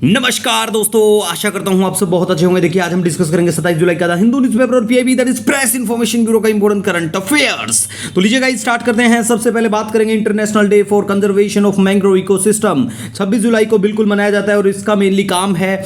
नमस्कार दोस्तों, आशा करता हूं आप सब बहुत अच्छे होंगे। देखिए आज हम डिस्कस करेंगे 27 जुलाई का हिंदू न्यूज़पेपर और PIB that is press information bureau का इंपॉर्टेंट करंट अफेयर्स। तो लीजिए गाइस स्टार्ट करते हैं। सबसे पहले बात करेंगे international day for conservation of mangrove ecosystem. 26 जुलाई को बिल्कुल मनाया जाता है और इसका मेनली काम है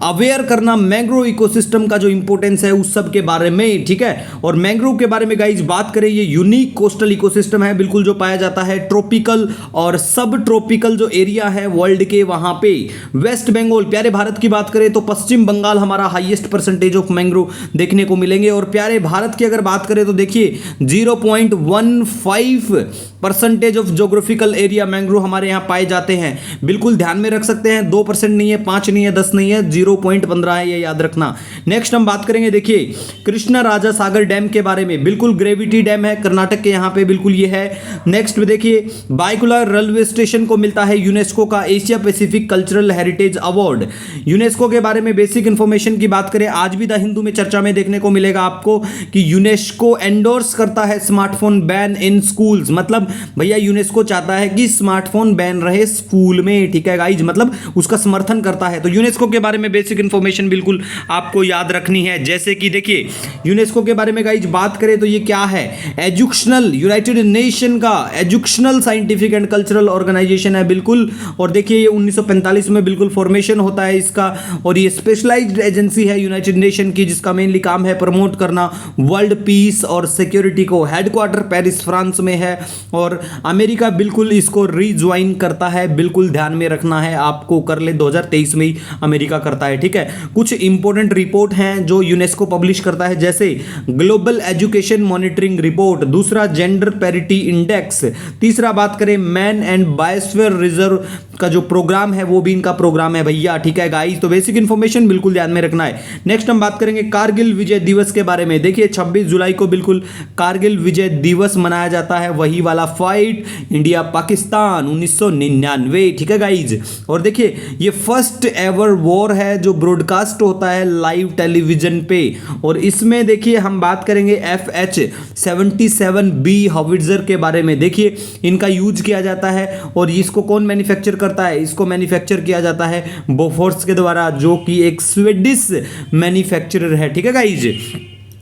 अवेयर करना मैंग्रोव इकोसिस्टम का जो इंपॉर्टेंस है उस सब के बारे में, ठीक है। और मैंग्रोव के बारे में गाइज बात करें, ये यूनिक कोस्टल इकोसिस्टम है बिल्कुल, जो पाया जाता है ट्रॉपिकल और सब ट्रॉपिकल जो एरिया है वर्ल्ड के वहां पे। वेस्ट बंगाल, प्यारे भारत की बात करें तो पश्चिम बंगाल हमारा हाईएस्ट परसेंटेज ऑफ मैंग्रोव देखने को मिलेंगे। और प्यारे भारत की अगर बात करें तो देखिए 0.15% ऑफ ज्योग्राफिकल एरिया मैंग्रोव हमारे यहाँ पाए जाते हैं। बिल्कुल ध्यान में रख सकते हैं, 2% नहीं है, 5 नहीं है, 10 नहीं है, 0.15 है, ये याद रखना। नेक्स्ट हम बात करेंगे, देखिए कृष्णा राजा सागर डैम के बारे में। बिल्कुल ग्रेविटी डैम है कर्नाटक के यहाँ पे, बिल्कुल ये है। नेक्स्ट देखिए बाइकुलर रेलवे स्टेशन को मिलता है यूनेस्को का Asia Pacific cultural heritage award. UNESCO के बारे में बेसिक इंफॉर्मेशन की बात करें, आज भी द हिंदू में चर्चा में देखने को मिलेगा आपको कि यूनेस्को एंडोर्स करता है स्मार्टफोन बैन इन स्कूल्स। मतलब भैया यूनेस्को चाहता है कि स्मार्टफोन बैन रहे स्कूल में, ठीक है गाइज, मतलब उसका समर्थन करता है। तो यूनेस्को के बारे में बेसिक इंफॉर्मेशन बिल्कुल आपको याद रखनी है। जैसे कि देखिए यूनेस्को के बारे में गाइज बात करें तो ये क्या है, एजुकेशनल यूनाइटेड नेशन का educational scientific and cultural organisation है बिल्कुल। और देखिए ये 1945 में बिल्कुल फॉर्मेशन होता है इसका। और ये स्पेशलाइज्ड एजेंसी है यूनाइटेड नेशन की, जिसका मेनली काम है प्रमोट करना वर्ल्ड पीस और सिक्योरिटी को। हेडक्वार्टर पेरिस फ्रांस में है और अमेरिका बिल्कुल इसको रीज्वाइन करता है, बिल्कुल ध्यान में रखना है आपको, कर ले 2023 में ही अमेरिका करता है, ठीक है। कुछ इंपॉर्टेंट रिपोर्ट हैं जो यूनेस्को पब्लिश करता है, जैसे ग्लोबल एजुकेशन मॉनिटरिंग रिपोर्ट, दूसरा जेंडर पैरिटी इंडेक्स, तीसरा बात करें मैन एंड बायोस्फीयर रिजर्व का जो प्रोग्राम है वो भी इनका प्रोग्राम है भैया, ठीक है गाइस। तो बेसिक इंफॉर्मेशन बिल्कुल ध्यान में रखना है। नेक्स्ट हम बात करेंगे कारगिल विजय दिवस के बारे में। देखिए 26 जुलाई को बिल्कुल कारगिल विजय दिवस मनाया जाता है, वही वाला फाइट इंडिया पाकिस्तान 1999, ठीक है गाइज। और देखिए ये फर्स्ट एवर वॉर है जो ब्रॉडकास्ट होता है लाइव टेलीविजन पे। और इसमें देखिए हम बात करेंगे FH-77B हॉविट्जर के बारे में। देखिए इनका यूज किया जाता है और इसको कौन मैन्युफैक्चर करता है, इसको मैन्युफैक्चर किया जाता है बोफोर्स के द्वारा, जो कि एक स्वीडिश मैन्युफैक्चरर है, ठीक है गाइज।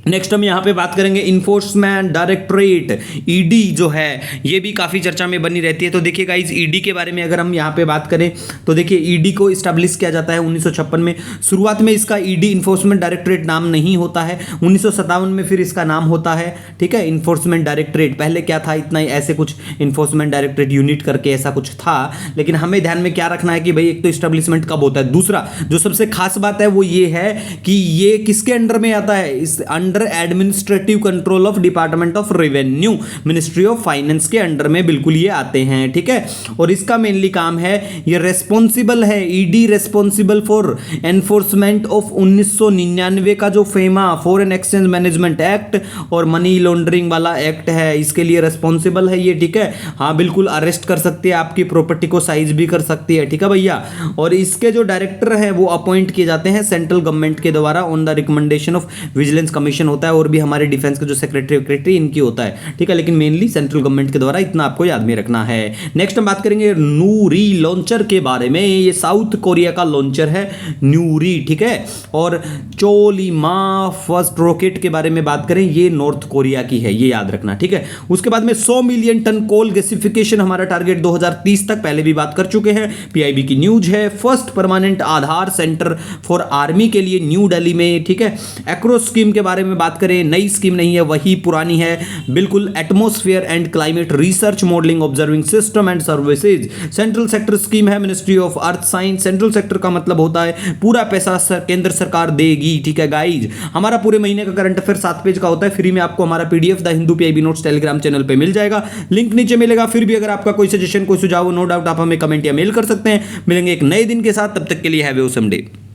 नेक्स्ट हम यहाँ पे बात करेंगे इन्फोर्समेंट डायरेक्टरेट, ईडी जो है ये भी काफ़ी चर्चा में बनी रहती है। तो देखिए गाइज ईडी के बारे में अगर हम यहाँ पे बात करें तो देखिए ईडी को इस्टेब्लिश किया जाता है 1956 में। शुरुआत में इसका ईडी इन्फोर्समेंट डायरेक्टरेट नाम नहीं होता है, 1957 में फिर इसका नाम होता है, ठीक है, इन्फोर्समेंट डायरेक्टरेट। पहले क्या था, इतना ही ऐसे कुछ इन्फोर्समेंट डायरेक्टरेट यूनिट करके ऐसा कुछ था। लेकिन हमें ध्यान में क्या रखना है कि भाई एक तो इस्टेब्लिशमेंट कब होता है, दूसरा जो सबसे खास बात है वो ये है कि ये किसके अंडर में आता है, इस under administrative control of department of revenue, ministry of finance के अंडर में बिल्कुल ये आते हैं, ठीक है। और इसका मेनली काम है, ये रेस्पॉन्सिबल है, ED responsible for enforcement of 1999 का जो FEMA foreign exchange management act और मनी लॉन्ड्रिंग वाला एक्ट है, इसके लिए रेस्पॉन्सिबल है ये, ठीक है। हाँ बिल्कुल अरेस्ट कर सकती है, आपकी प्रॉपर्टी को साइज भी कर सकती है, ठीक है भैया। और इसके जो डायरेक्टर है वो अपॉइंट किए जाते हैं सेंट्रल गवर्नमेंट के द्वारा on the recommendation of vigilance commission होता है। और भी हमारे डिफेंस का जो सेक्रेटरी इनकी होता है, ठीक है, लेकिन मेनली सेंट्रल गवर्नमेंट के द्वारा, इतना आपको याद में रखना है। नेक्स्ट हम बात करेंगे नूरी लॉन्चर के बारे में। ये साउथ कोरिया का लॉन्चर है न्यूरी, ठीक है। और चोलीमा फर्स्ट रॉकेट के बारे में बात करें, ये नॉर्थ कोरिया की है, ये याद रखना, ठीक है। उसके बाद में 100 मिलियन टन कोल गैसिफिकेशन हमारा टारगेट 2030 तक, पहले भी बात कर चुके हैं, पीआईबी की न्यूज है। First permanent Aadhaar centre for army के लिए न्यू दिल्ली में, ठीक है। एक्रो स्कीम के बारे में बात करें, नई स्कीम नहीं है, वही पुरानी है बिल्कुल। Atmosphere and climate research modelling observing system and services, central sector scheme है ministry of earth science. Central sector का मतलब होता है पूरा पैसा केंद्र सरकार देगी, ठीक है गाइज। हमारा पूरे महीने का करंट अफेयर 7 पेज का होता है, फ्री में आपको हमारा PDF the Hindu PIB notes Telegram channel पे मिल जाएगा, लिंक नीचे मिलेगा। फिर भी अगर आपका कोई सजेशन कोई सुझाव हो, नो डाउट आप हमें कमेंट या मेल कर सकते हैं। मिलेंगे एक नए दिन के साथ, तब तक के लिए हैव ए ऑसम डे।